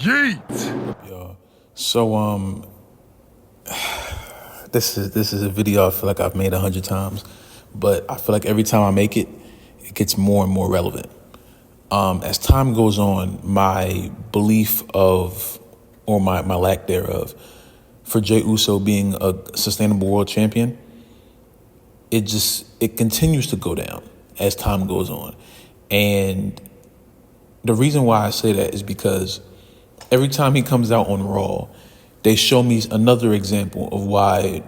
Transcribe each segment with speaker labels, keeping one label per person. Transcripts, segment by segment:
Speaker 1: Yeet. Yo, so this is a video I feel like I've made 100 times, but I feel like every time I make it, it gets more and more relevant. As time goes on, my belief of, or my lack thereof, for Jay Uso being a sustainable world champion, it continues to go down as time goes on. And the reason why I say that is because every time he comes out on Raw, they show me another example of why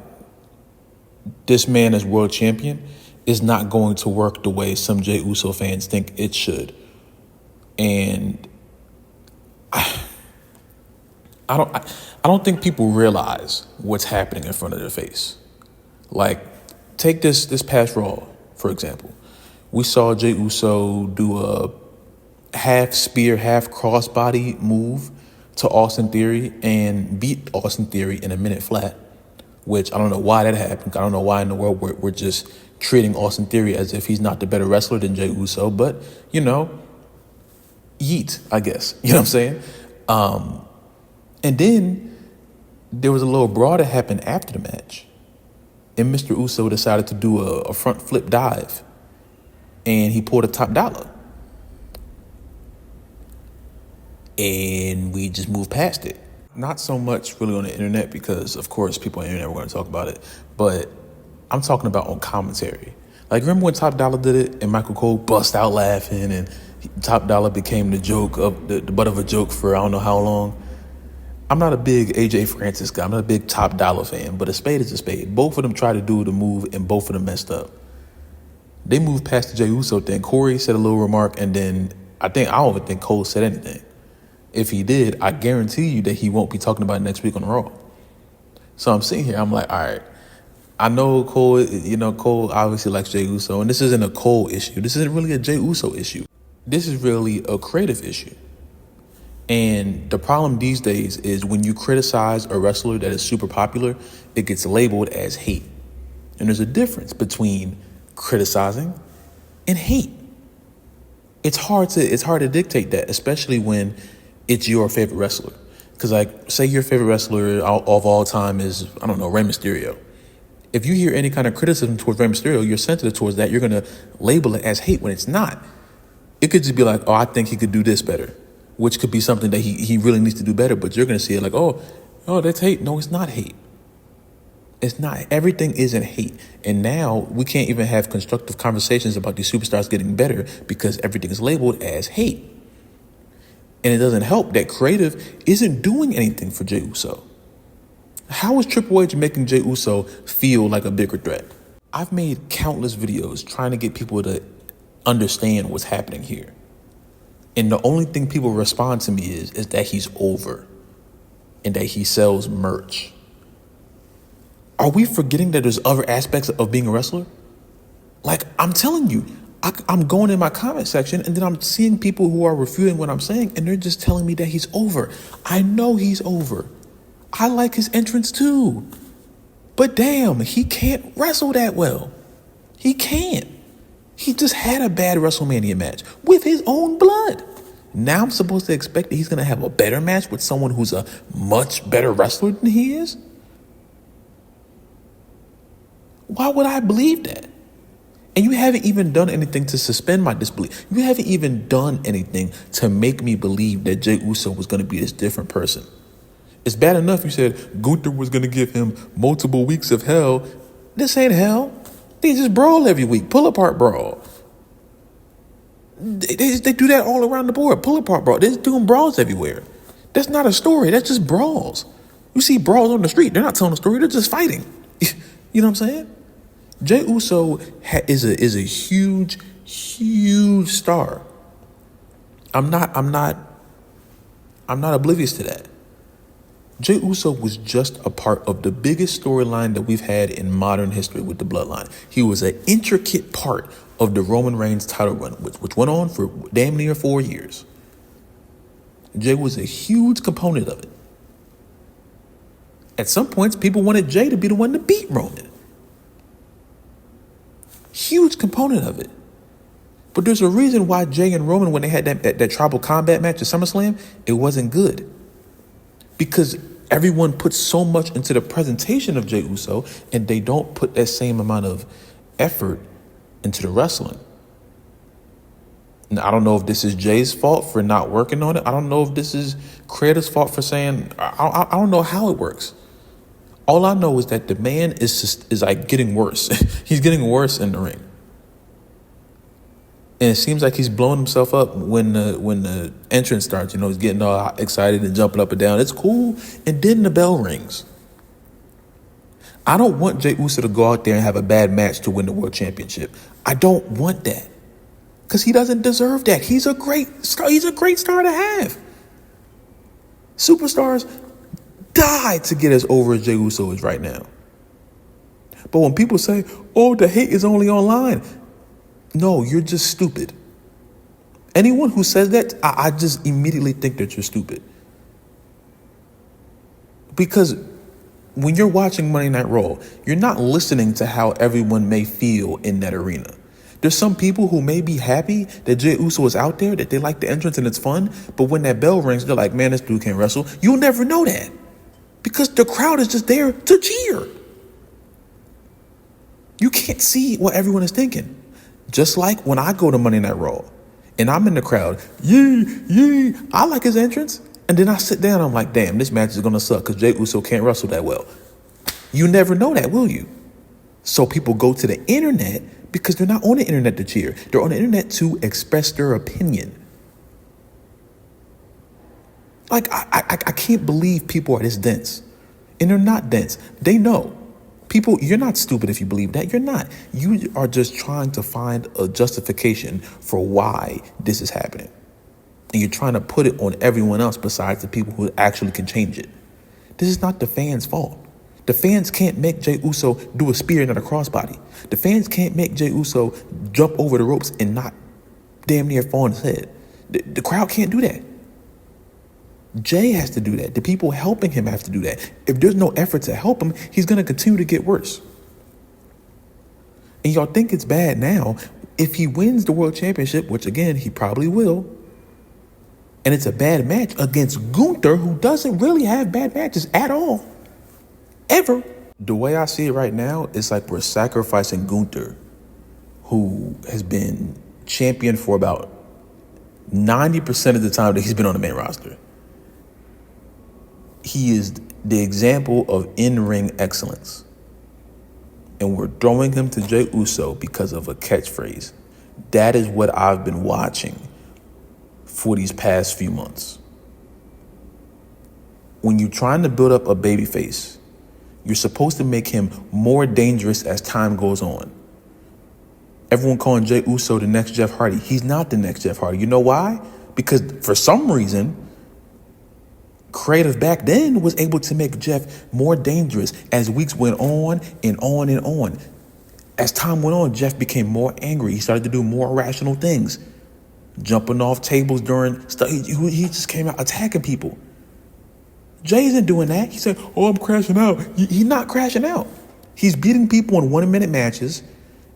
Speaker 1: this man as world champion is not going to work the way some Jay Uso fans think it should. And I don't think people realize what's happening in front of their face. Like, take this past Raw, for example. We saw Jay Uso do a half spear, half crossbody move to Austin Theory and beat Austin Theory in a minute flat, which I don't know why that happened. I don't know why in the world we're just treating Austin Theory as if he's not the better wrestler than Jay Uso, but, you know, yeet, I guess. You know what I'm saying? And then there was a little brawl that happened after the match, and Mr. Uso decided to do a front flip dive, and he pulled a top dollar. And we just moved past it. Not so much really on the internet because, of course, people on the internet were going to talk about it. But I'm talking about on commentary. Like, remember when Top Dollar did it and Michael Cole bust out laughing and Top Dollar became the joke of the butt of a joke for I don't know how long? I'm not a big AJ Francis guy. I'm not a big Top Dollar fan, but a spade is a spade. Both of them tried to do the move and both of them messed up. They moved past the Jay Uso thing. Corey said a little remark, and then I don't even think Cole said anything. If he did, I guarantee you that he won't be talking about it next week on Raw. So I'm sitting here, I'm like, all right, I know Cole, Cole obviously likes Jay Uso, and this isn't a Cole issue. This isn't really a Jay Uso issue. This is really a creative issue. And the problem these days is when you criticize a wrestler that is super popular, it gets labeled as hate. And there's a difference between criticizing and hate. It's hard to dictate that, especially when it's your favorite wrestler. Because, like, say your favorite wrestler of all time is, I don't know, Rey Mysterio. If you hear any kind of criticism towards Rey Mysterio, you're sensitive towards that. You're going to label it as hate when it's not. It could just be like, oh, I think he could do this better, which could be something that he really needs to do better. But you're going to see it like, oh, that's hate. No, it's not hate. It's not. Everything isn't hate. And now we can't even have constructive conversations about these superstars getting better because everything is labeled as hate. And it doesn't help that creative isn't doing anything for Jay Uso. How is Triple H making Jay Uso feel like a bigger threat? I've made countless videos trying to get people to understand what's happening here. And the only thing people respond to me is that he's over and that he sells merch. Are we forgetting that there's other aspects of being a wrestler? Like, I'm telling you, I'm going in my comment section and then I'm seeing people who are refuting what I'm saying and they're just telling me that he's over. I know he's over. I like his entrance too. But damn, he can't wrestle that well. He can't. He just had a bad WrestleMania match with his own blood. Now I'm supposed to expect that he's going to have a better match with someone who's a much better wrestler than he is? Why would I believe that? And you haven't even done anything to suspend my disbelief. You haven't even done anything to make me believe that Jay Uso was going to be this different person. It's bad enough you said Gunther was going to give him multiple weeks of hell. This ain't hell. They just brawl every week. Pull apart brawl. They do that all around the board. Pull apart brawl. They're just doing brawls everywhere. That's not a story. That's just brawls. You see brawls on the street. They're not telling a story. They're just fighting. You know what I'm saying? Jay Uso is a huge, huge star. I'm not oblivious to that. Jay Uso was just a part of the biggest storyline that we've had in modern history with the Bloodline. He was an intricate part of the Roman Reigns title run, which went on for damn near 4 years. Jay was a huge component of it. At some points, people wanted Jay to be the one to beat Roman. Huge component of it. But there's a reason why Jay and Roman, when they had that tribal combat match at SummerSlam, it wasn't good. because everyone puts so much into the presentation of Jay Uso and they don't put that same amount of effort into the wrestling. Now, I don't know if this is Jay's fault for not working on it. I don't know if this is creator's fault for saying, I don't know how it works. All I know is that the man is like getting worse. He's getting worse in the ring. And it seems like he's blowing himself up when the entrance starts. He's getting all excited and jumping up and down. It's cool. And then the bell rings. I don't want Jay Uso to go out there and have a bad match to win the world championship. I don't want that. Because he doesn't deserve that. He's a great star to have. Superstars die to get as over as Jay Uso is right now. But when people say, oh, the hate is only online. No, you're just stupid. Anyone who says that, I just immediately think that you're stupid. Because when you're watching Monday Night Raw, you're not listening to how everyone may feel in that arena. There's some people who may be happy that Jay Uso is out there, that they like the entrance and it's fun, but when that bell rings, they're like, man, this dude can't wrestle. You'll never know that because the crowd is just there to cheer. You can't see what everyone is thinking. Just like when I go to Monday Night Raw and I'm in the crowd, yee, I like his entrance. And then I sit down, I'm like, damn, this match is going to suck because Jay Uso can't wrestle that well. You never know that, will you? So people go to the internet because they're not on the internet to cheer. They're on the internet to express their opinion. Like, I can't believe people are this dense. And they're not dense. They know. People, you're not stupid if you believe that. You're not. You are just trying to find a justification for why this is happening. And you're trying to put it on everyone else besides the people who actually can change it. This is not the fans' fault. The fans can't make Jay Uso do a spear and not a crossbody. The fans can't make Jay Uso jump over the ropes and not damn near fall on his head. The crowd can't do that. Jay has to do that. The people helping him have to do that. If there's no effort to help him, he's going to continue to get worse. And y'all think it's bad now. If he wins the world championship, which again, he probably will, and it's a bad match against Gunther, who doesn't really have bad matches at all, ever. The way I see it right now, it's like we're sacrificing Gunther, who has been champion for about 90% of the time that he's been on the main roster. He is the example of in-ring excellence. And we're throwing him to Jay Uso because of a catchphrase. That is what I've been watching for these past few months. When you're trying to build up a babyface, you're supposed to make him more dangerous as time goes on. Everyone calling Jay Uso the next Jeff Hardy. He's not the next Jeff Hardy. You know why? Because for some reason, creative back then was able to make Jeff more dangerous as weeks went on and on and on. As time went on, Jeff became more angry. He started to do more irrational things. Jumping off tables during stuff. He just came out attacking people. Jay isn't doing that. He said, oh, I'm crashing out. He's not crashing out. He's beating people in 1-minute matches,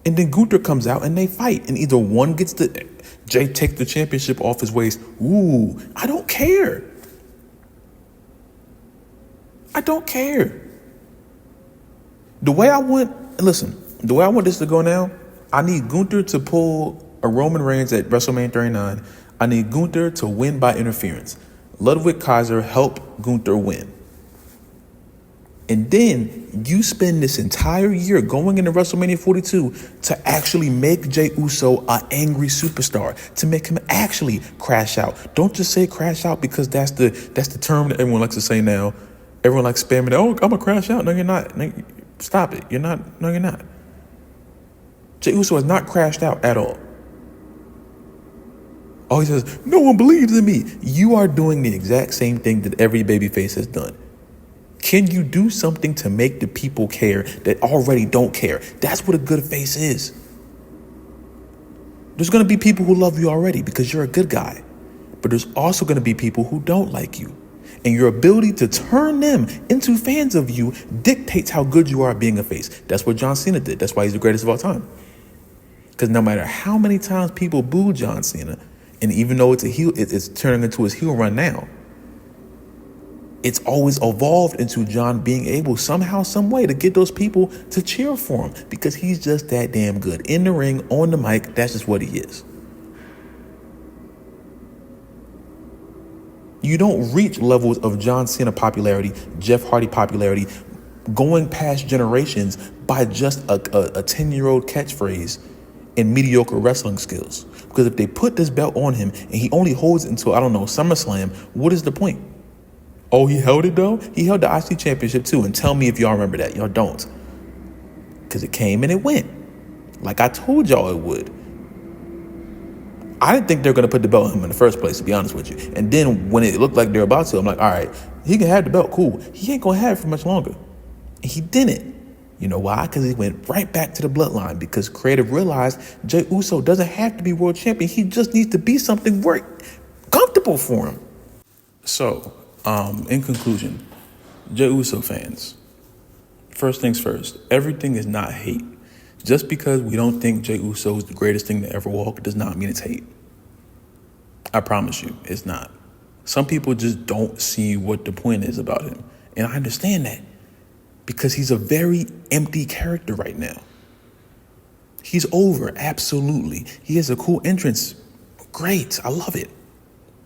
Speaker 1: and then Gunther comes out and they fight. And either one gets Jay takes the championship off his waist. Ooh, I don't care. I don't care. The way I want this to go now, I need Gunther to pull a Roman Reigns at WrestleMania 39. I need Gunther to win by interference. Ludwig Kaiser help Gunther win. And then you spend this entire year going into WrestleMania 42 to actually make Jay Uso an angry superstar, to make him actually crash out. Don't just say crash out because that's the term that everyone likes to say now. Everyone likes spamming that, oh, I'm going to crash out. No, you're not. No, stop it. You're not. No, you're not. Jay Uso has not crashed out at all. Oh, he says, no one believes in me. You are doing the exact same thing that every babyface has done. Can you do something to make the people care that already don't care? That's what a good face is. There's going to be people who love you already because you're a good guy. But there's also going to be people who don't like you. And your ability to turn them into fans of you dictates how good you are at being a face. That's what John Cena did. That's why he's the greatest of all time. Because no matter how many times people boo John Cena, and even though it's a heel, it's turning into his heel run now, it's always evolved into John being able somehow, some way to get those people to cheer for him because he's just that damn good. In the ring, on the mic, that's just what he is. You don't reach levels of John Cena popularity, Jeff Hardy popularity, going past generations by just a 10-year-old catchphrase and mediocre wrestling skills. Because if they put this belt on him and he only holds it until, I don't know, SummerSlam, what is the point? Oh, he held it though? He held the IC championship too. And tell me if y'all remember that. Y'all don't. Because it came and it went. Like I told y'all it would. I didn't think they were going to put the belt on him in the first place, to be honest with you. And then when it looked like they were about to, I'm like, all right, he can have the belt, cool. He ain't going to have it for much longer. And he didn't. You know why? Because he went right back to the bloodline because Creative realized Jay Uso doesn't have to be world champion. He just needs to be something comfortable for him. So, in conclusion, Jay Uso fans, first things first, everything is not hate. Just because we don't think Jay Uso is the greatest thing to ever walk does not mean it's hate. I promise you, it's not. Some people just don't see what the point is about him. And I understand that because he's a very empty character right now. He's over, absolutely. He has a cool entrance. Great, I love it.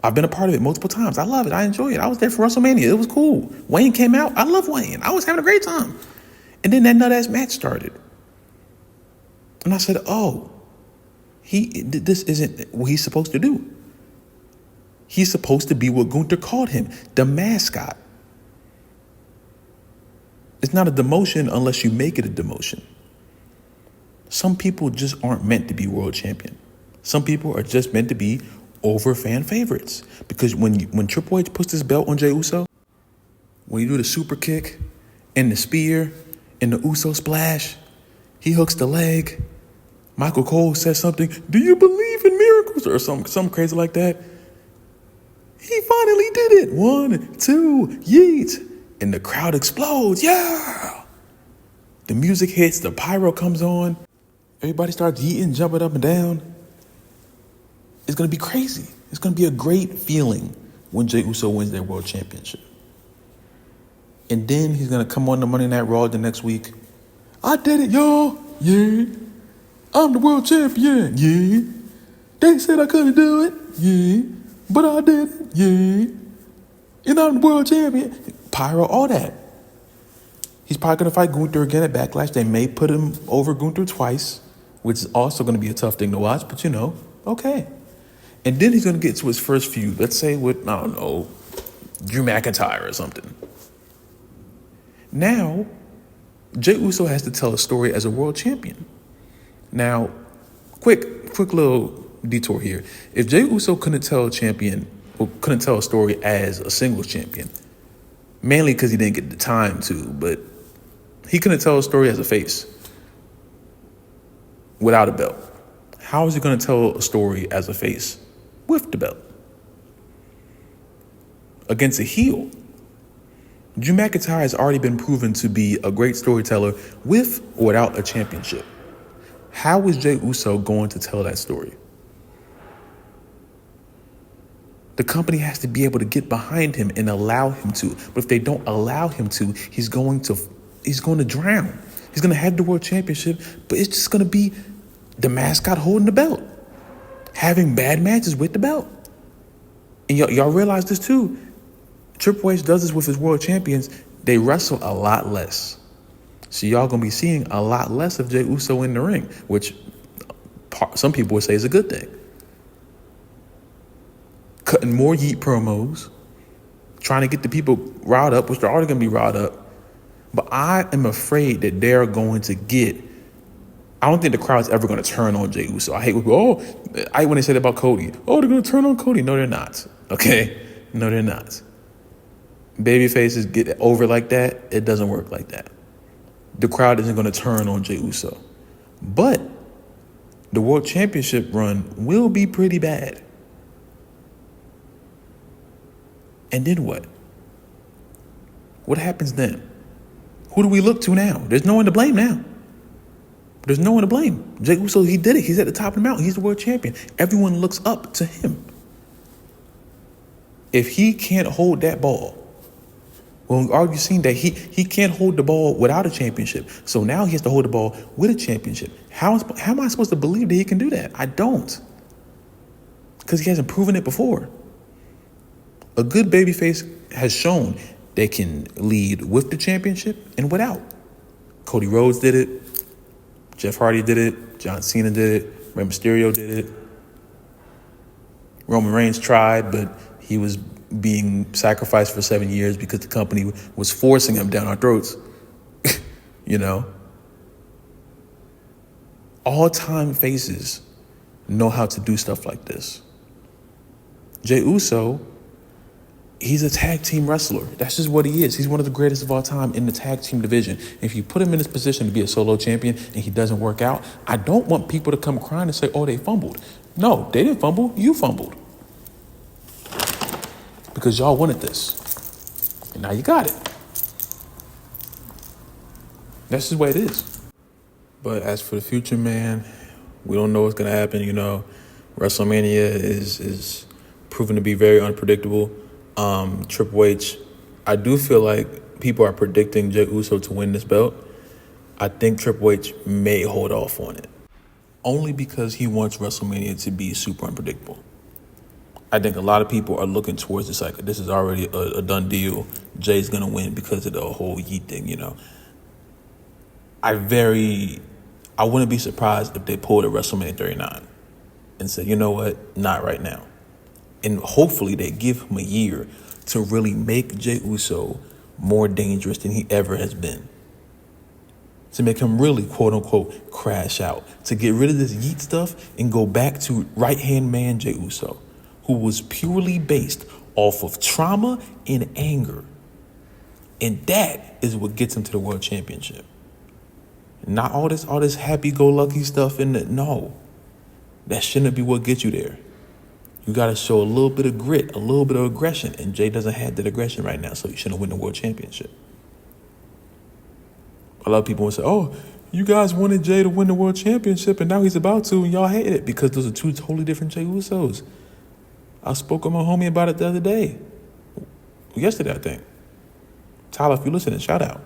Speaker 1: I've been a part of it multiple times. I love it, I enjoy it. I was there for WrestleMania, it was cool. Wayne came out, I love Wayne. I was having a great time. And then that nut-ass match started. And I said, oh, this isn't what he's supposed to do. He's supposed to be what Gunther called him, the mascot. It's not a demotion unless you make it a demotion. Some people just aren't meant to be world champion. Some people are just meant to be over fan favorites. Because when Triple H puts his belt on Jey Uso, when you do the super kick and the spear and the Uso splash, he hooks the leg. Michael Cole says something, do you believe in miracles? Or something crazy like that. He finally did it. 1, 2, yeet. And the crowd explodes. Yeah. The music hits. The pyro comes on. Everybody starts yeeting, jumping up and down. It's going to be crazy. It's going to be a great feeling when Jey Uso wins their world championship. And then he's going to come on the Monday Night Raw the next week. I did it, y'all. Yeah. I'm the world champion. Yeah. They said I couldn't do it. Yeah. But I did it. Yeah. And I'm the world champion. Pyro, all that. He's probably going to fight Gunther again at Backlash. They may put him over Gunther twice, which is also going to be a tough thing to watch, but you know, okay. And then he's going to get to his first feud, let's say with, I don't know, Drew McIntyre or something. Now, Jey Uso has to tell a story as a world champion. Now, quick little detour here. If Jey Uso couldn't tell a story as a singles champion, mainly because he didn't get the time to, but he couldn't tell a story as a face without a belt. How is he going to tell a story as a face with the belt? Against a heel. Drew McIntyre has already been proven to be a great storyteller with or without a championship. How is Jey Uso going to tell that story? The company has to be able to get behind him and allow him to. But if they don't allow him to, he's going to drown. He's going to have the world championship, but it's just going to be the mascot holding the belt, having bad matches with the belt. And y'all realize this too. Triple H does this with his world champions. They wrestle a lot less. So y'all going to be seeing a lot less of Jey Uso in the ring, which some people would say is a good thing. Cutting more yeet promos, trying to get the people riled up, which they're already going to be riled up. But I am afraid that they're going to I don't think the crowd's ever going to turn on Jey Uso. I hate when they say that about Cody. Oh, they're going to turn on Cody. No, they're not. Okay? No, they're not. Baby faces get over like that. It doesn't work like that. The crowd isn't going to turn on Jey Uso. But the world championship run will be pretty bad. And then what? What happens then? Who do we look to now? There's no one to blame now. There's no one to blame. Jey Uso, he did it. He's at the top of the mountain. He's the world champion. Everyone looks up to him. If he can't hold that ball, Well, we've already seen that he can't hold the ball without a championship. So now he has to hold the ball with a championship. How am I supposed to believe that he can do that? I don't. Because he hasn't proven it before. A good babyface has shown they can lead with the championship and without. Cody Rhodes did it. Jeff Hardy did it. John Cena did it. Rey Mysterio did it. Roman Reigns tried, but he was being sacrificed for 7 years because the company was forcing him down our throats. You know? All-time faces know how to do stuff like this. Jay Uso, he's a tag team wrestler. That's just what he is. He's one of the greatest of all time in the tag team division. If you put him in this position to be a solo champion and he doesn't work out, I don't want people to come crying and say, oh, they fumbled. No, they didn't fumble. You fumbled. Because y'all wanted this. And now you got it. That's just the way it is. But as for the future, man, we don't know what's going to happen. You know, WrestleMania is proven to be very unpredictable. Triple H, I do feel like people are predicting Jey Uso to win this belt. I think Triple H may hold off on it. Only because he wants WrestleMania to be super unpredictable. I think a lot of people are looking towards this like this is already a done deal. Jay's going to win because of the whole Yeet thing, you know. I wouldn't be surprised if they pulled a WrestleMania 39 and said, you know what, not right now. And hopefully they give him a year to really make Jey Uso more dangerous than he ever has been. To make him really, quote unquote, crash out. To get rid of this Yeet stuff and go back to right-hand man Jey Uso, who was purely based off of trauma and anger. And that is what gets him to the world championship. Not all this happy-go-lucky stuff in it. No. That shouldn't be what gets you there. You got to show a little bit of grit, a little bit of aggression. And Jay doesn't have that aggression right now, so he shouldn't win the world championship. A lot of people will say, oh, you guys wanted Jay to win the world championship, and now he's about to, and y'all hate it because those are two totally different Jey Usos. I spoke with my homie about it the other day. Yesterday, I think. Tyler, if you're listening, shout out.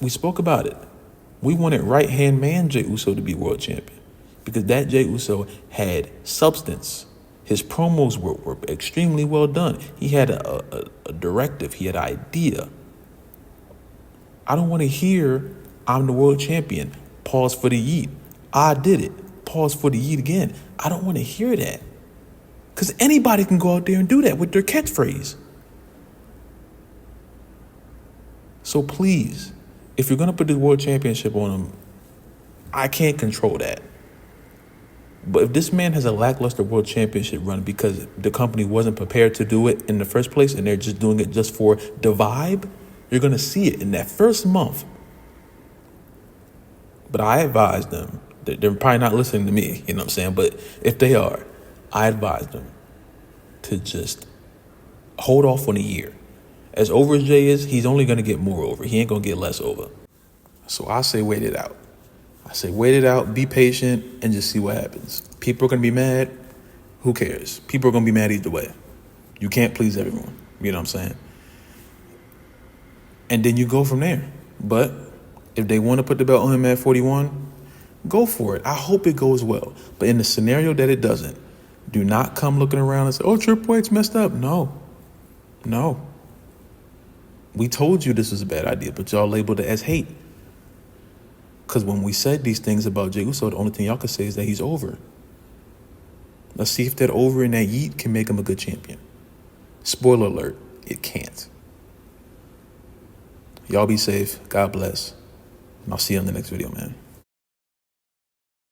Speaker 1: We spoke about it. We wanted right-hand man Jey Uso to be world champion because that Jey Uso had substance. His promos were extremely well done. He had a directive. He had an idea. I don't want to hear, I'm the world champion. Pause for the yeet. I did it. Pause for the yeet again. I don't want to hear that. Because anybody can go out there and do that with their catchphrase. So please, if you're going to put the world championship on him, I can't control that. But if this man has a lackluster world championship run because the company wasn't prepared to do it in the first place and they're just doing it just for the vibe, you're going to see it in that first month. But I advise them, they're probably not listening to me, you know what I'm saying? But if they are, I advise them to just hold off on a year. As over as Jay is, he's only going to get more over. He ain't going to get less over. So I say wait it out. I say wait it out, be patient, and just see what happens. People are going to be mad. Who cares? People are going to be mad either way. You can't please everyone. You know what I'm saying? And then you go from there. But if they want to put the belt on him at 41, go for it. I hope it goes well. But in the scenario that it doesn't, do not come looking around and say, oh, Triple H messed up. No. We told you this was a bad idea, but y'all labeled it as hate. Because when we said these things about Jey Uso, the only thing y'all could say is that he's over. Let's see if that over and that yeet can make him a good champion. Spoiler alert, it can't. Y'all be safe. God bless. And I'll see you on the next video, man.